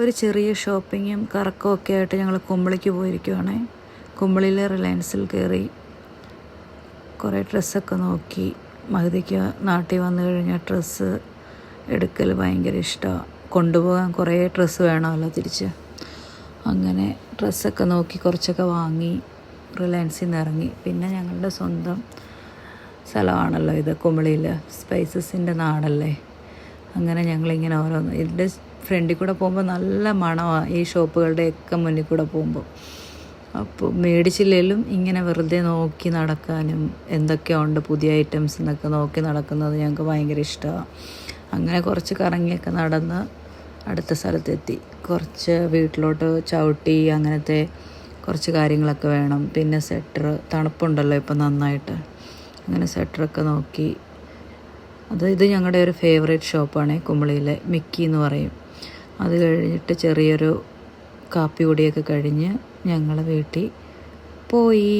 ഒരു ചെറിയ ഷോപ്പിങ്ങും കറക്കവും ഒക്കെ ആയിട്ട് ഞങ്ങൾ കുമ്പളിക്ക് പോയിരിക്കുവാണേ. കുമ്പളിയിലെ റിലയൻസിൽ കയറി കുറേ ഡ്രസ്സൊക്കെ നോക്കി. മഹദിക്ക് നാട്ടിൽ വന്നു കഴിഞ്ഞാൽ ഡ്രസ്സ് എടുക്കൽ ഭയങ്കര ഇഷ്ടമാണ്. കൊണ്ടുപോകാൻ കുറേ ഡ്രസ്സ് വേണമല്ലോ തിരിച്ച്. അങ്ങനെ ഡ്രസ്സൊക്കെ നോക്കി കുറച്ചൊക്കെ വാങ്ങി റിലയൻസിൽ നിന്ന് ഇറങ്ങി. പിന്നെ ഞങ്ങളുടെ സ്വന്തം സ്ഥലമാണല്ലോ ഇത്, കുമ്പളിയിൽ സ്പൈസസിൻ്റെ നാടല്ലേ. അങ്ങനെ ഞങ്ങളിങ്ങനെ ഓരോന്ന്, ഇതിൻ്റെ ഫ്രണ്ടിൽ കൂടെ പോകുമ്പോൾ നല്ല മണമാണ് ഈ ഷോപ്പുകളുടെയൊക്കെ മുന്നിൽ കൂടെ പോകുമ്പോൾ. അപ്പോൾ മേടിച്ചില്ലെങ്കിലും ഇങ്ങനെ വെറുതെ നോക്കി നടക്കാനും എന്തൊക്കെയുണ്ട് പുതിയ ഐറ്റംസ് എന്നൊക്കെ നോക്കി നടക്കുന്നത് ഞങ്ങൾക്ക് ഭയങ്കര ഇഷ്ടമാണ്. അങ്ങനെ കുറച്ച് കറങ്ങിയൊക്കെ നടന്ന് അടുത്ത സ്ഥലത്തെത്തി. കുറച്ച് വീട്ടിലോട്ട് ചവിട്ടി അങ്ങനത്തെ കുറച്ച് കാര്യങ്ങളൊക്കെ വേണം. പിന്നെ സ്വെറ്റർ, തണുപ്പുണ്ടല്ലോ ഇപ്പം നന്നായിട്ട്. അങ്ങനെ സ്വെറ്ററൊക്കെ നോക്കി. ഇത് ഞങ്ങളുടെ ഒരു ഫേവറേറ്റ് ഷോപ്പാണ് കുമ്പളിയിലെ, മിക്കി എന്ന് പറയും. അത് കഴിഞ്ഞിട്ട് ചെറിയൊരു കാപ്പി കുടിയൊക്കെ കഴിഞ്ഞ് ഞങ്ങൾ വീട്ടിൽ പോയി.